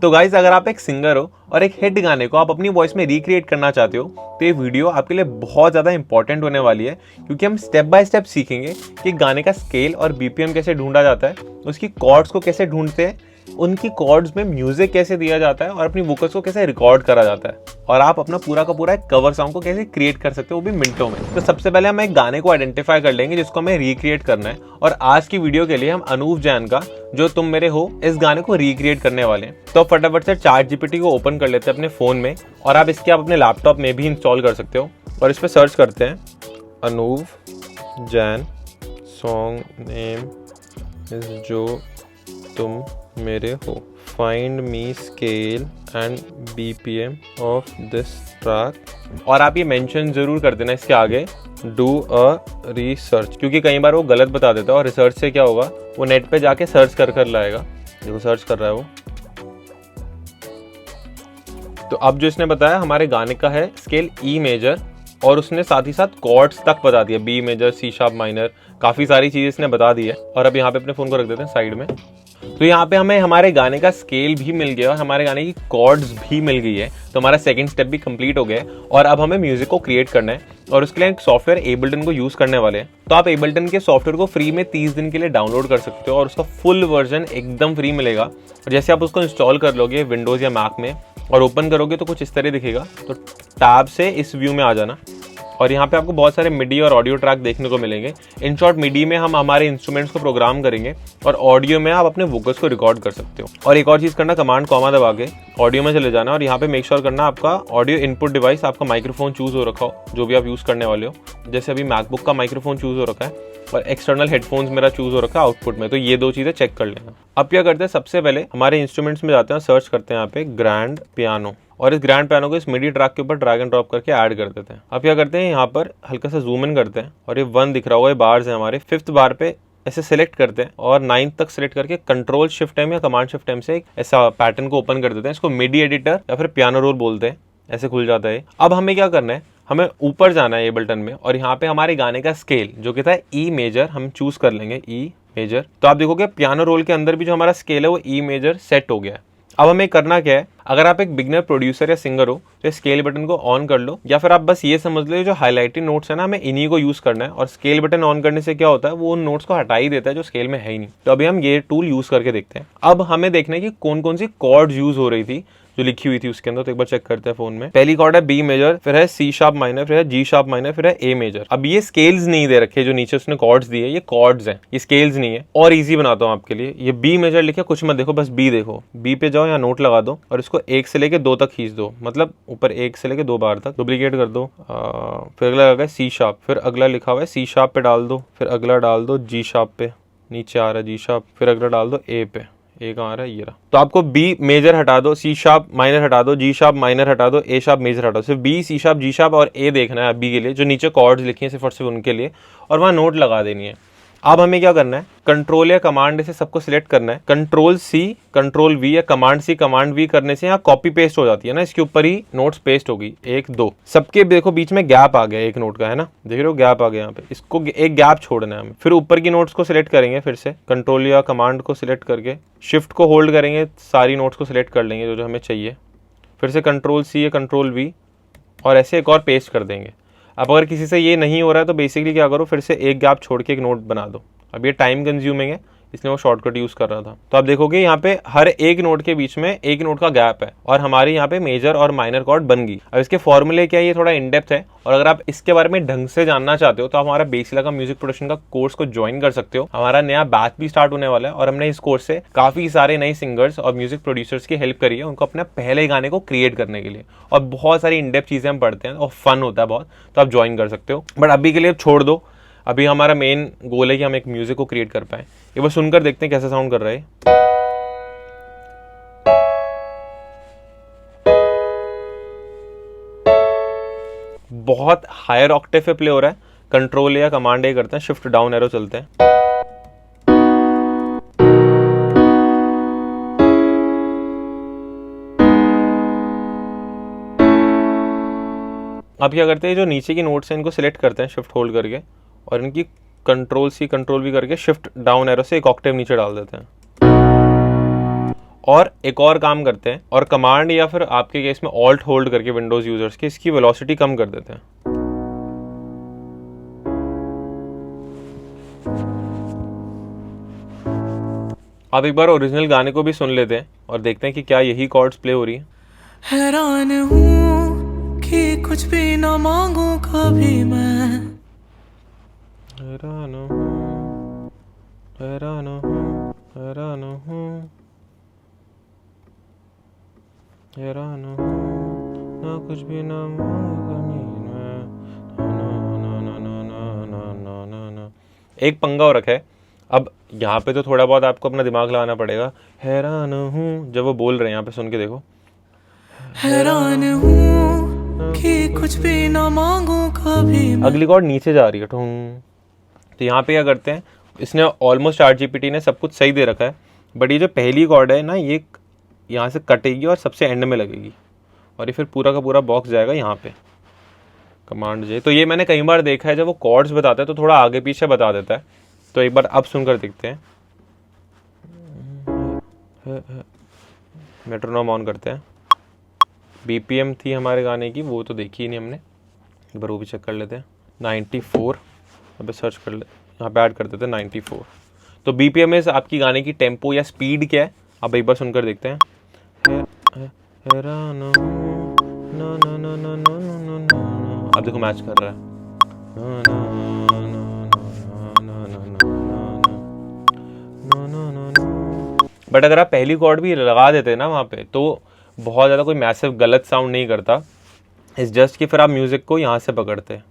तो गाइज अगर आप एक सिंगर हो और एक हिट गाने को आप अपनी वॉइस में रिक्रिएट करना चाहते हो तो ये वीडियो आपके लिए बहुत ज़्यादा इंपॉर्टेंट होने वाली है, क्योंकि हम स्टेप बाय स्टेप सीखेंगे कि गाने का स्केल और बीपीएम कैसे ढूंढा जाता है, उसकी कॉर्ड्स को कैसे ढूंढते हैं, उनकी कॉर्ड्स में म्यूजिक कैसे दिया जाता है और अपनी वोकल्स को कैसे रिकॉर्ड करा जाता है, और आप अपना पूरा का पूरा एक कवर सॉन्ग को कैसे क्रिएट कर सकते हो वो भी मिनटों में। तो सबसे पहले हम एक गाने को आइडेंटिफाई कर लेंगे जिसको हमें रिक्रिएट करना है, और आज की वीडियो के लिए हम अनूप जैन का जो तुम मेरे हो इस गाने को रिक्रिएट करने वाले हैं। तो फटाफट से ChatGPT को ओपन कर लेते हैं अपने फोन में, और आप इसके आप अपने लैपटॉप में भी इंस्टॉल कर सकते हो, और इस पर सर्च करते हैं Anup Jain song name is जो तुम मेरे हो, find me scale and BPM of this track. और आप ये मेंशन जरूर कर देना इसके आगे डू अ रिसर्च, क्योंकि कई बार वो गलत बता देता है, और रिसर्च से क्या होगा वो नेट पे जाके सर्च कर लाएगा। देखो सर्च कर रहा है वो। तो अब जो इसने बताया हमारे गाने का है स्केल ई मेजर, और उसने साथ ही साथ कॉर्ड्स तक बता दिया, B major, C sharp minor, काफी सारी चीजें इसने बता दी है। और अब यहाँ पे अपने फोन को रख देते हैं साइड में। तो यहाँ पे हमें हमारे गाने का स्केल भी मिल गया और हमारे गाने की कॉर्ड्स भी मिल गई है, तो हमारा सेकंड स्टेप भी कंप्लीट हो गया है। और अब हमें म्यूजिक को क्रिएट करना है, और उसके लिए एक सॉफ्टवेयर एबल्टन को यूज करने वाले हैं। तो आप एबल्टन के सॉफ्टवेयर को फ्री में 30 दिन के लिए डाउनलोड कर सकते हो, और उसका फुल वर्जन एकदम फ्री मिलेगा। और जैसे आप उसको इंस्टॉल कर लोगे विंडोज या मैक में और ओपन करोगे तो कुछ इस तरह दिखेगा। तो टैब से इस व्यू में आ जाना, और यहाँ पे आपको बहुत सारे मिडी और ऑडियो ट्रैक देखने को मिलेंगे। इन शॉर्ट मिडी में हम हमारे इंस्ट्रूमेंट्स को प्रोग्राम करेंगे, और ऑडियो में आप अपने वोकल्स को रिकॉर्ड कर सकते हो। और एक और चीज़ करना, कमांड कॉमा दबा के ऑडियो में चले जाना, और यहाँ पे मेक श्योर करना आपका ऑडियो इनपुट डिवाइस, आपका माइक्रोफोन चूज हो रखा हो जो भी आप यूज़ करने वाले हो। जैसे अभी मैकबुक का माइक्रोफोन चूज हो रखा है और एक्सटर्नल हेडफोन्स मेरा चूज हो रखा है आउटपुट में, तो ये दो चीज़ें चेक कर लेना। अब क्या करते हैं, सबसे पहले हमारे इंस्ट्रूमेंट्स में जाते हैं, सर्च करते हैं यहाँ पे ग्रैंड पियानो, और इस ग्रैंड पियानो को इस मिडी ट्रैक के ऊपर ड्रैग एंड ड्रॉप करके ऐड कर देते हैं। अब क्या करते हैं, यहाँ पर हल्का सा जूम इन करते हैं, और ये 1 दिख रहा होगा, ये बार्स है हमारे। 5th बार पे ऐसे सिलेक्ट करते हैं, और 9th तक सिलेक्ट करके कंट्रोल शिफ्ट एम या कमांड शिफ्ट एम से एक ऐसा पैटर्न को ओपन कर देते हैं। इसको मिडी एडिटर या फिर पियानो रोल बोलते हैं, ऐसे खुल जाता है। अब हमें क्या करना है, हमें ऊपर जाना है एबल्टन में, और यहाँ पे हमारे गाने का स्केल जो कहता है ई मेजर हम चूज कर लेंगे, ई मेजर। तो आप देखोगे पियानो रोल के अंदर भी जो हमारा स्केल है वो ई मेजर सेट हो गया है। अब हमें करना क्या है, अगर आप एक बिगनर प्रोड्यूसर या सिंगर हो तो स्केल बटन को ऑन कर लो, या फिर आप बस ये समझ लो जो हाईलाइटेड नोट्स है ना, हमें इन्हीं को यूज करना है। और स्केल बटन ऑन करने से क्या होता है, वो उन नोट्स को हटा ही देता है जो स्केल में है ही नहीं। तो अभी हम ये टूल यूज करके देखते हैं। अब हमें देखना है कि कौन कौन सी कॉर्ड्स यूज हो रही थी जो लिखी हुई थी उसके अंदर, तो एक बार चेक करते हैं फोन में। पहली कॉर्ड है बी मेजर, फिर है सी शार्प माइनर, फिर है जी शार्प माइनर, फिर है ए मेजर। अब ये स्केल्स नहीं दे रखे, जो नीचे उसने कॉर्ड्स दिए ये कॉर्ड्स हैं, ये स्केल्स नहीं है। और इजी बनाता हूँ आपके लिए, ये बी मेजर लिखे, कुछ मत देखो, बस बी देखो। बी पे जाओ, यहाँ नोट लगा दो, और इसको 1 से लेके 2 तक खींच दो, मतलब ऊपर 1 से लेके 2 बार तक डुप्लीकेट कर दो। फिर अगला लगा सी शार्प, फिर अगला लिखा हुआ है सी शार्प पे डाल दो, फिर अगला डाल दो जी शार्प पे, नीचे आ रहा है जी शार्प, फिर अगला डाल दो ए पे, ए कहाँ आ रहा है, ये रहा। तो आपको बी मेजर हटा दो, सी शार्प माइनर हटा दो, जी शार्प माइनर हटा दो, ए शार्प मेजर हटा दो। सिर्फ B, C sharp, G sharp और ए देखना है बी के लिए, जो नीचे कॉर्ड्स लिखे हैं सिर्फ और सिर्फ उनके लिए, और वहाँ नोट लगा देनी है। अब हमें क्या करना है, कंट्रोल या कमांड से सबको सिलेक्ट करना है। कंट्रोल सी, कंट्रोल वी या कमांड सी, कमांड वी करने से यहाँ कॉपी पेस्ट हो जाती है ना, इसके ऊपर ही नोट्स पेस्ट होगी। 1 2 सबके देखो बीच में गैप आ गया एक नोट का, है ना, देख रहे हो गैप आ गया यहाँ पे, इसको एक गैप छोड़ना है हमें। फिर ऊपर की नोट्स को सिलेक्ट करेंगे, फिर से कंट्रोल या कमांड को सिलेक्ट करके शिफ्ट को होल्ड करेंगे, सारी नोट्स को सिलेक्ट कर लेंगे जो हमें चाहिए। फिर से कंट्रोल सी या कंट्रोल वी, और ऐसे एक और पेस्ट कर देंगे। अब अगर किसी से ये नहीं हो रहा है तो बेसिकली क्या करो, फिर से एक गैप छोड़ के एक नोट बना दो। अब ये टाइम कंज्यूमिंग है, इसलिए वो शॉर्टकट यूज कर रहा था। तो आप देखोगे यहाँ पे हर एक नोट के बीच में एक नोट का गैप है, और हमारे यहाँ पे मेजर और माइनर कॉर्ड बन गई। अब इसके फॉर्मूले क्या है, ये थोड़ा इन डेप्थ है, और अगर आप इसके बारे में ढंग से जानना चाहते हो तो आप हमारा बेसिला का म्यूजिक प्रोडक्शन का कोर्स को ज्वाइन कर सकते हो। हमारा नया बैच भी स्टार्ट होने वाला है, और हमने इस कोर्स से काफी सारे नए सिंगर्स और म्यूजिक प्रोड्यूसर्स की हेल्प करी है उनको अपने पहले गाने को क्रिएट करने के लिए, और बहुत सारी इन डेप्थ चीजें हम पढ़ते हैं और फन होता है बहुत, तो आप ज्वाइन कर सकते हो। बट अभी के लिए छोड़ दो, अभी हमारा मेन गोल है कि हम एक म्यूजिक को क्रिएट कर पाए। ये बस सुनकर देखते हैं कैसा साउंड कर रहा है। बहुत हायर ऑक्टेव पे प्ले हो रहा है। कंट्रोल या कमांड ए करते हैं, शिफ्ट डाउन एरो चलते हैं। अब क्या करते हैं, जो नीचे की नोट्स हैं इनको सिलेक्ट करते हैं शिफ्ट होल्ड करके, और इनकी कंट्रोल सी कंट्रोल वी करके शिफ्ट डाउन एरो से एक ऑक्टेव नीचे डाल देते हैं। और एक और काम करते हैं और कमांड या फिर आपके केस में ऑल्ट होल्ड करके विंडोज यूजर्स के इसकी वेलोसिटी कम कर देते हैं। आप एक बार ओरिजिनल गाने को भी सुन लेते हैं और देखते हैं कि क्या यही कॉर्ड्स प्ले हो रही है। हैरान हूँ कि कुछ भी ना मांगू कभी मैं, हैरान हूँ, हैरान हूँ, हैरान हूँ, हैरान हूँ, ना कुछ भी ना ना। एक पंगा हो रखा है। अब यहाँ पे तो थोड़ा बहुत आपको अपना दिमाग लगाना पड़ेगा। हैरान हूँ जब वो बोल रहे हैं, यहाँ पे सुन के देखो। हैरान हूँ कि कुछ भी ना मांगू कभी मैं। अगली कॉर्ड नीचे जा रही है ठूं। तो यहाँ पे क्या करते हैं, इसने ऑलमोस्ट ChatGPT ने सब कुछ सही दे रखा है, बट ये जो पहली कॉर्ड है ना, ये यहाँ से कटेगी और सबसे एंड में लगेगी और ये फिर पूरा का पूरा बॉक्स जाएगा यहाँ पे कमांड जे। तो ये मैंने कई बार देखा है, जब वो कॉर्ड्स बताता है तो थोड़ा आगे पीछे बता देता है। तो एक बार अब सुनकर देखते हैं। मेट्रोनोम ऑन करते हैं। BPM थी हमारे गाने की, वो तो देखी ही नहीं हमने, एक बार वो भी चेक कर लेते हैं। 94 अब सर्च कर ले, यहाँ पे ऐड कर देते हैं 94। तो BPM इज आपकी गाने की टेम्पो या स्पीड क्या है, अब एक बार सुनकर देखते हैं। अब देखो मैच कर रहा है। बट अगर आप पहली कॉर्ड भी लगा देते हैं ना वहाँ पे, तो बहुत ज़्यादा कोई मैसिव गलत साउंड नहीं करता। इस जस्ट कि फिर आप म्यूजिक को यहाँ से पकड़ते हैं,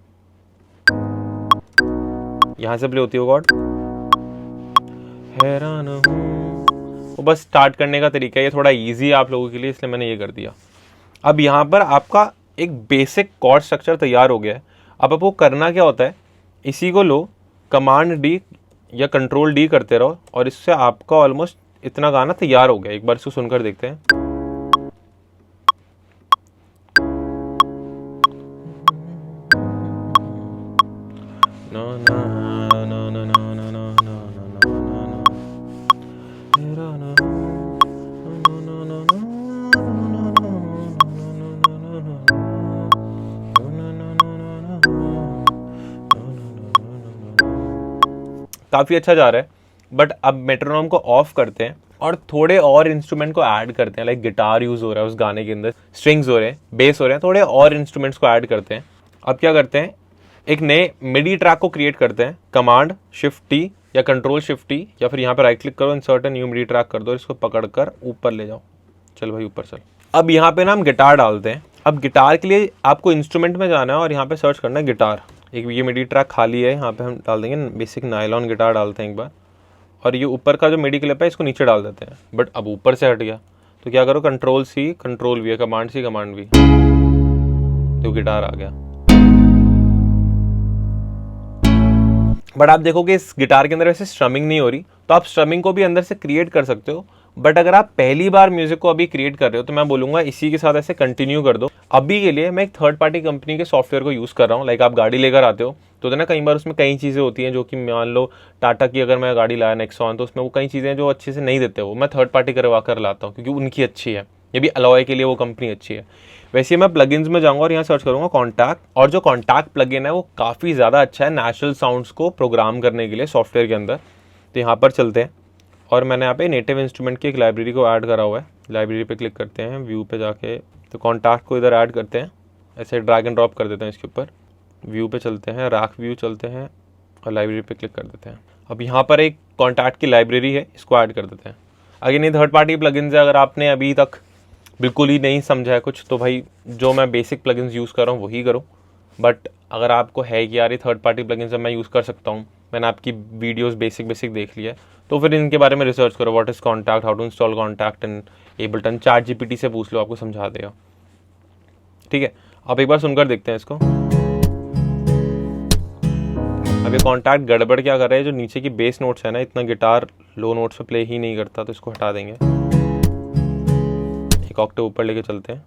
यहाँ से प्ले होती है कॉर्ड। हैरान हूँ, वो बस स्टार्ट करने का तरीका है, ये थोड़ा इजी है आप लोगों के लिए, इसलिए मैंने ये कर दिया। अब यहाँ पर आपका एक बेसिक कॉर्ड स्ट्रक्चर तैयार हो गया है। अब आपको करना क्या होता है, इसी को लो, कमांड डी या कंट्रोल डी करते रहो और इससे आपका ऑलमोस्ट इतना गाना तैयार हो गया। एक बार इसको सुनकर देखते हैं। काफ़ी अच्छा जा रहा है, बट अब मेट्रोनोम को ऑफ करते हैं और थोड़े और इंस्ट्रूमेंट को ऐड करते हैं। लाइक गिटार यूज़ हो रहा है उस गाने के अंदर, स्ट्रिंग्स हो रहे हैं, बेस हो रहे हैं, थोड़े और इंस्ट्रूमेंट्स को ऐड करते हैं। अब क्या करते हैं, एक नए मिडी ट्रैक को क्रिएट करते हैं। कमांड शिफ्ट टी या कंट्रोल शिफ्ट टी या फिर यहाँ पर राइट क्लिक करो, इंसर्ट न्यू मिडी ट्रैक कर दो, इसको पकड़कर ऊपर ले जाओ। चल भाई ऊपर चल। अब यहाँ पे ना हम गिटार डालते हैं। अब गिटार के लिए आपको इंस्ट्रूमेंट में जाना है और यहाँ पे सर्च करना है गिटार। एक ये मिडी ट्रैक खाली है, यहाँ पे हम डाल देंगे बेसिक नायलॉन गिटार डालते हैं एक बार, और ये ऊपर का जो मिडी क्लिप है इसको नीचे डाल देते हैं। बट अब ऊपर से हट गया, तो क्या करो, कंट्रोल सी कंट्रोल वी है, कमांड सी कमांड वी, तो गिटार आ गया। बट आप देखोगे इस गिटार के अंदर वैसे स्ट्रमिंग नहीं हो रही, तो आप स्ट्रमिंग को भी अंदर से क्रिएट कर सकते हो। बट अगर आप पहली बार म्यूजिक को अभी क्रिएट कर रहे हो तो मैं बोलूंगा इसी के साथ ऐसे कंटिन्यू कर दो। अभी के लिए मैं एक थर्ड पार्टी कंपनी के सॉफ्टवेयर को यूज़ कर रहा हूँ। लाइक आप गाड़ी लेकर आते हो तो ना, कई बार उसमें कई चीज़ें होती हैं जो कि मान लो टाटा की अगर मैं गाड़ी लाया नेक्सॉन, तो उसमें वो कई चीज़ें जो अच्छे से नहीं देते, वो मैं थर्ड पार्टी करवा कर लाता हूँ क्योंकि उनकी अच्छी है। ये भी अलॉय के लिए वो कंपनी अच्छी है। वैसे मैं प्लगइन्स में जाऊँगा और यहाँ सर्च करूँगा कॉन्टैक्ट, और जो कॉन्टैक्ट प्लगइन है वो काफ़ी ज़्यादा अच्छा है नेचुरल साउंड्स को प्रोग्राम करने के लिए सॉफ्टवेयर के अंदर। तो यहाँ पर चलते हैं और मैंने यहाँ पे नेटिव इंस्ट्रूमेंट की एक लाइब्रेरी को ऐड करा हुआ है। लाइब्रेरी पे क्लिक करते हैं, व्यू पे जाके तो कॉन्टैक्ट को इधर ऐड करते हैं, ऐसे ड्रैग एंड ड्रॉप कर देते हैं इसके ऊपर। व्यू पे चलते हैं, रैक व्यू चलते हैं और लाइब्रेरी पे क्लिक कर देते हैं। अब यहाँ पर एक कॉन्टैक्ट की लाइब्रेरी है, इसको ऐड कर देते हैं। अगेन ये थर्ड पार्टी प्लगइन्स है, अगर आपने अभी तक बिल्कुल ही नहीं समझा है कुछ तो भाई जो मैं बेसिक प्लगइन्स यूज़ कर रहा हूँ वही करो। बट अगर आपको है कि यार ये थर्ड पार्टी प्लगइन्स मैं यूज़ कर सकता हूँ, मैंने आपकी वीडियोस बेसिक देख लिया है, तो फिर इनके बारे में रिसर्च करो। What is Kontakt, how to install Kontakt in Ableton, ChatGPT से पूछ लो, आपको समझा देगा। ठीक है, अब एक बार सुनकर देखते हैं इसको। अब ये कॉन्टैक्ट गड़बड़ क्या कर रहा है, जो नीचे की बेस नोट्स है ना, इतना गिटार लो नोट्स पे प्ले ही नहीं करता, तो इसको हटा देंगे। एक ऑक्टेव ऊपर लेके चलते हैं।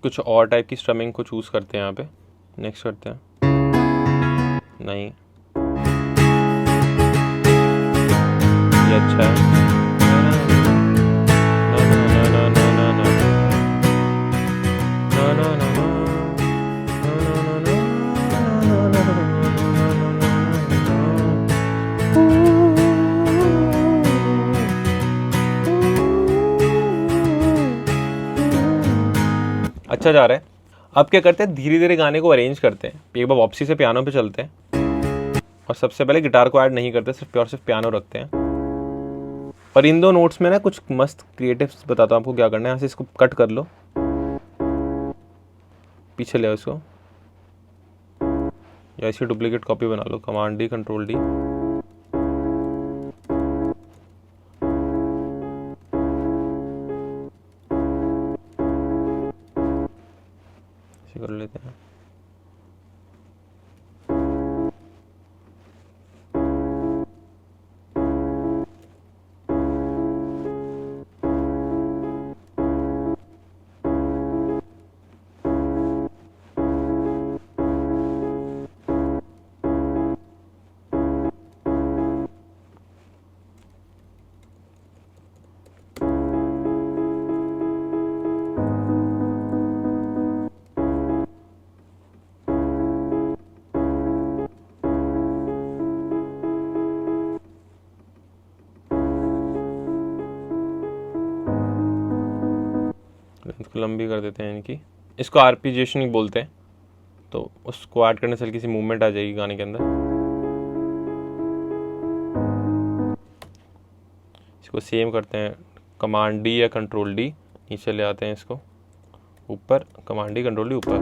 कुछ और टाइप की स्ट्रमिंग को चूज करते हैं, यहाँ पे नेक्स्ट करते हैं। नहीं, ये अच्छा है। अच्छा जा रहा है। अब क्या करते हैं, धीरे धीरे गाने को अरेंज करते हैं। एक बार वापसी से पियानो पे चलते हैं और सबसे पहले गिटार को ऐड नहीं करते, सिर्फ पियानो रखते हैं। और इन दो नोट्स में ना कुछ मस्त क्रिएटिव्स बताता हूँ आपको क्या करना है। यहाँ से इसको कट कर लो, पीछे ले आओ इसको, या इसकी डुप्लीकेट कॉपी बना लो, कमांड डी कंट्रोल डी। कर लेते हैं। इसको लंबी कर देते हैं इनकी। इसको आर्पिजिएशन ही बोलते हैं। तो उसको ऐड करने से हल्की सी मूवमेंट आ जाएगी गाने के अंदर। इसको सेम करते हैं, कमांड डी या कंट्रोल डी, नीचे ले आते हैं इसको ऊपर, कमांड डी कंट्रोल डी ऊपर।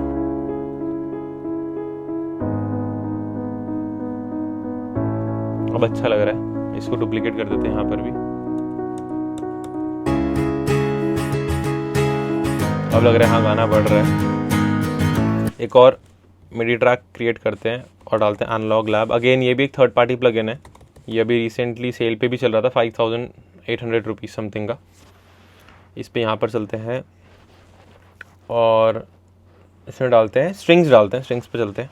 अब अच्छा लग रहा है। इसको डुप्लीकेट कर देते हैं यहाँ पर भी। अब लग रहा है हाँ गाना बढ़ रहा है। एक और मिडी ट्रैक क्रिएट करते हैं और डालते हैं एनालॉग लैब। अगेन ये भी एक थर्ड पार्टी प्लगइन है। ये अभी रिसेंटली सेल पे भी चल रहा था, 5800 रुपीज़ समथिंग का। इस पे यहाँ पर चलते हैं और इसमें डालते हैं स्ट्रिंग्स, स्ट्रिंग्स पे चलते हैं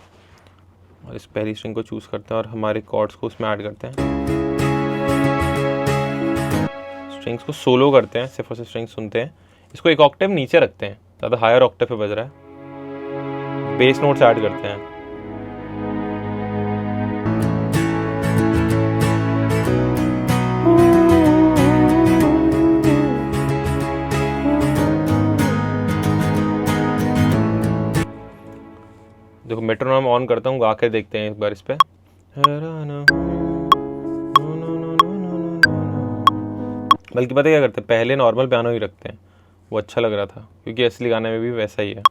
और इस पहली स्ट्रिंग को चूज़ करते हैं और हमारे कॉर्ड्स को उसमें ऐड करते हैं। स्ट्रिंग्स को सोलो करते हैं, सिर्फ और सिर्फ स्ट्रिंग्स सुनते हैं। इसको एक ऑक्टेव नीचे रखते हैं, ज़्यादा हायर ऑक्टेव पे बज रहा है। बेस नोट्स ऐड करते हैं। देखो मेट्रोनॉम ऑन करता हूँ, गा के देखते हैं एक बार इस पे। बल्कि पता क्या करते हैं, पहले नॉर्मल पियानो ही रखते हैं, वो अच्छा लग रहा था क्योंकि असली गाने में भी वैसा ही है।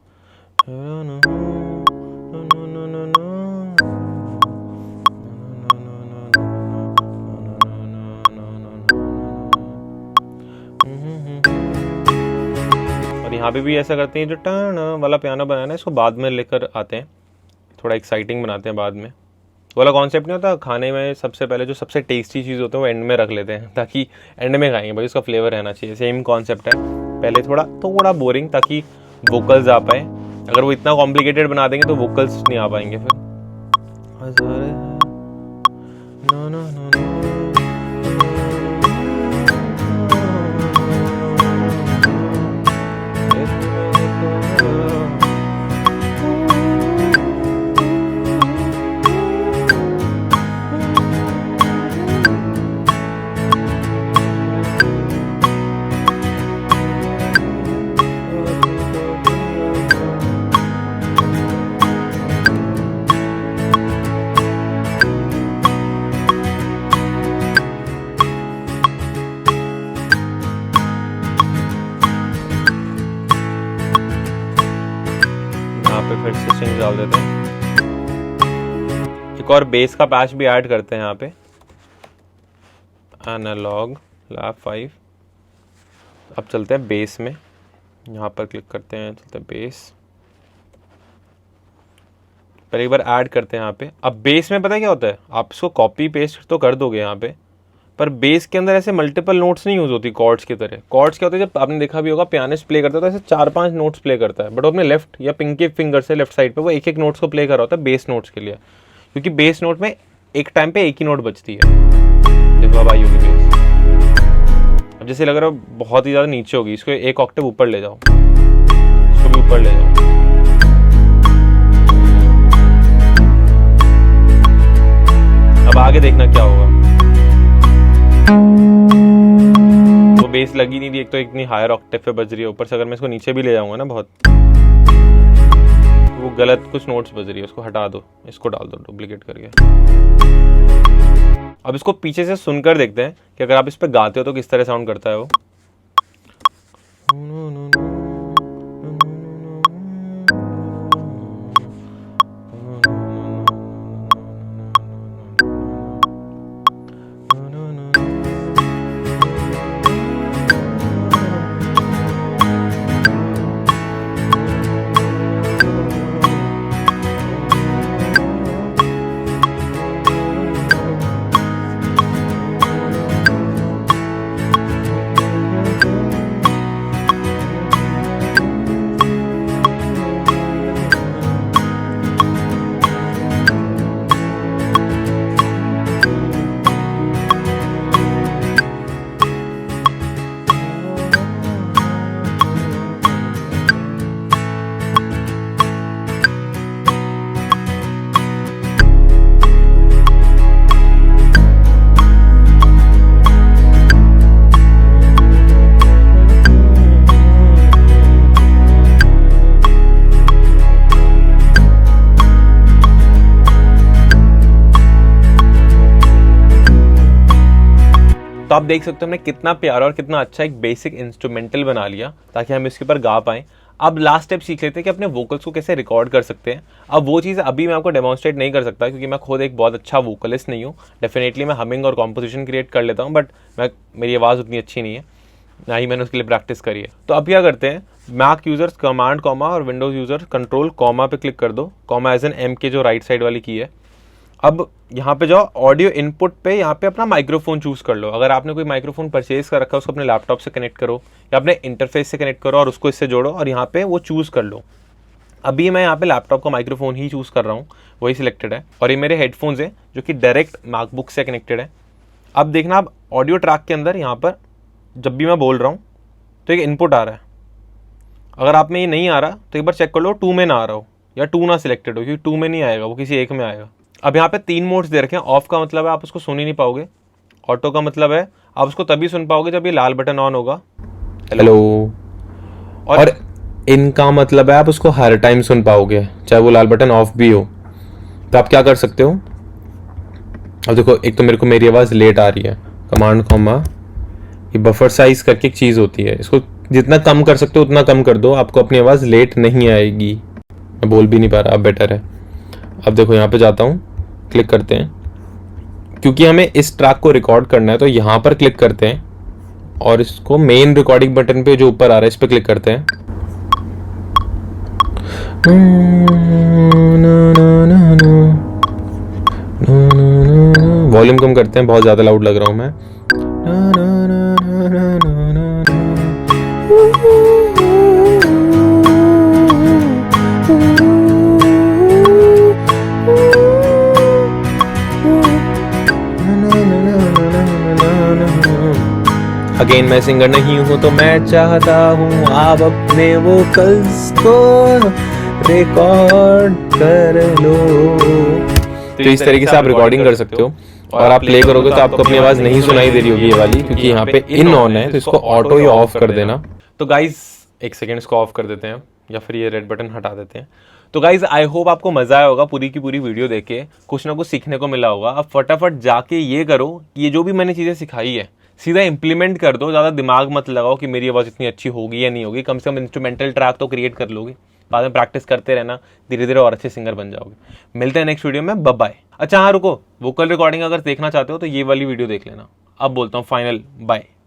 और यहाँ पे भी ऐसा करते हैं, जो टन वाला पियानो बनाना है इसको बाद में लेकर आते हैं, थोड़ा एक्साइटिंग बनाते हैं बाद में। वाला कॉन्सेप्ट नहीं होता, खाने में सबसे पहले जो सबसे टेस्टी चीज़ होता है वो एंड में रख लेते हैं ताकि एंड में खाएंगे भाई, उसका फ्लेवर रहना चाहिए। सेम कॉन्सेप्ट है, पहले थोड़ा बोरिंग ताकि वोकल्स आ पाए। अगर वो इतना कॉम्प्लिकेटेड बना देंगे तो वोकल्स नहीं आ पाएंगे फिर। पे फिर से स्ट्रिंग्स डाल देते हैं। एक और बेस का पैच भी ऐड करते हैं यहाँ पे, एनालॉग लैब 5। अब चलते हैं बेस में, यहाँ पर क्लिक करते हैं, चलते हैं बेस। पर एक बार ऐड करते हैं यहाँ पे। अब बेस में पता है क्या होता है, आप इसको कॉपी पेस्ट तो कर दोगे यहाँ पे, पर बेस के अंदर ऐसे मल्टीपल नोट्स नहीं यूज होती कॉर्ड्स की तरह। कॉर्ड्स क्या होता है, जब आपने देखा भी होगा पियानिस्ट प्ले करता है तो ऐसे 4-5 नोट्स प्ले करता है, बट वो अपने लेफ्ट या पिंकी फिंगर से लेफ्ट साइड पे वो एक एक नोट्स को प्ले कर रहा होता है बेस नोट्स के लिए। क्योंकि बेस नोट में एक टाइम पे एक ही नोट बचती है। देखो अब आई होगी बेस। अब जैसे लग रहा है बहुत ही ज़्यादा नीचे होगी, इसको एक ऑक्टेव ऊपर ले जाओ, इसको भी ऊपर ले जाओ। अब आगे देखना क्या होगा। वो बेस लगी नहीं थी, एक तो इतनी हायर ऑक्टेव पे बज रही है, ऊपर से अगर मैं इसको नीचे भी ले जाऊंगा ना बहुत, वो गलत कुछ नोट्स बज रही है, उसको हटा दो, इसको डाल दो डुप्लीकेट करके। अब इसको पीछे से सुनकर देखते हैं कि अगर आप इस पे गाते हो तो किस तरह साउंड करता है वो। तो आप देख सकते हो हमने कितना प्यारा और कितना अच्छा एक बेसिक इंस्ट्रूमेंटल बना लिया ताकि हम इसके ऊपर गा पाएं। अब लास्ट स्टेप सीख लेते हैं कि अपने वोकल्स को कैसे रिकॉर्ड कर सकते हैं। अब वो चीज़ अभी मैं आपको डेमोन्स्ट्रेट नहीं कर सकता क्योंकि मैं खुद एक बहुत अच्छा वोकलिस्ट नहीं हूँ। डेफिनेटली मैं हमिंग और कॉम्पोजिशन क्रिएट कर लेता हूँ, बट मेरी आवाज़ उतनी अच्छी नहीं है, ना ही मैंने उसके लिए प्रैक्टिस करी है। तो अब क्या करते हैं, मैक यूजर्स कमांड कॉमा और विंडोज़ यूजर कंट्रोल कॉमा पे क्लिक कर दो। कॉमा एज एन एम के जो राइट साइड वाली की है। अब यहाँ पे जाओ, ऑडियो इनपुट पे यहाँ पे अपना माइक्रोफोन चूज कर लो। अगर आपने कोई माइक्रोफोन परचेज कर रखा है उसको अपने लैपटॉप से कनेक्ट करो या अपने इंटरफेस से कनेक्ट करो और उसको इससे जोड़ो और यहाँ पे वो चूज कर लो। अभी मैं यहाँ पे लैपटॉप का माइक्रोफोन ही चूज कर रहा हूँ, वही सिलेक्टेड है। और ये मेरे हेडफोन्स है जो कि डायरेक्ट मैकबुक से कनेक्टेड है। अब देखना, आप ऑडियो ट्रैक के अंदर यहाँ पर जब भी मैं बोल रहा हूँ तो एक इनपुट आ रहा है। अगर आप में ये नहीं आ रहा तो एक बार चेक कर लो 2 में ना आ रहा हो या 2 ना सिलेक्टेड हो, क्योंकि 2 में नहीं आएगा, वो किसी एक में आएगा। अब यहाँ पे 3 मोड्स दे रखे हैं। ऑफ का मतलब है आप उसको सुन ही नहीं पाओगे। ऑटो का मतलब है आप उसको तभी सुन पाओगे जब ये लाल बटन ऑन होगा, हेलो। और इन का मतलब है आप उसको हर टाइम सुन पाओगे चाहे वो लाल बटन ऑफ भी हो। तो आप क्या कर सकते हो, अब देखो, एक तो मेरे को मेरी आवाज़ लेट आ रही है, कमांड कॉमा ये बफर साइज करके एक चीज़ होती है, इसको जितना कम कर सकते हो उतना कम कर दो, आपको अपनी आवाज़ लेट नहीं आएगी। मैं बोल भी नहीं पा रहा, अब बेटर है। अब देखो यहाँ पे जाता हूँ, क्लिक करते हैं, क्योंकि हमें इस ट्रैक को रिकॉर्ड करना है तो यहाँ पर क्लिक करते हैं और इसको मेन रिकॉर्डिंग बटन पे जो ऊपर आ रहा है इस पे क्लिक करते हैं। वॉल्यूम कम करते हैं, बहुत ज़्यादा लाउड लग रहा हूँ मैं। अगेन मैं सिंगर नहीं हूँ तो मैं चाहता हूँ आप अपने वोकल्स को रिकॉर्ड कर लो। तो इस तरीके से आप रिकॉर्डिंग कर सकते हो और आप प्ले करोगे तो आपको अपनी आवाज़ नहीं सुनाई दे रही होगी ये वाली, क्योंकि यहाँ पे इन ऑन है तो इसको ऑटो या ऑफ कर देना। तो गाइज एक सेकेंड इसको ऑफ कर देते हैं या फिर ये रेड बटन हटा देते हैं। तो गाइज आई होप आपको मजा आया होगा पूरी की पूरी वीडियो देख के, कुछ ना कुछ सीखने को मिला होगा। अब फटाफट जाके ये करो कि ये जो भी मैंने चीज़ें सिखाई है सीधा इंप्लीमेंट कर दो। ज़्यादा दिमाग मत लगाओ कि मेरी आवाज़ इतनी अच्छी होगी या नहीं होगी, कम से कम इंस्ट्रूमेंटल ट्रैक तो क्रिएट कर लोगे। बाद में प्रैक्टिस करते रहना, धीरे धीरे और अच्छे सिंगर बन जाओगे। मिलते हैं नेक्स्ट वीडियो में, बाय बाय। अच्छा हाँ रुको, वोकल रिकॉर्डिंग अगर देखना चाहते हो तो ये वाली वीडियो देख लेना। अब बोलता हूँ फाइनल बाय।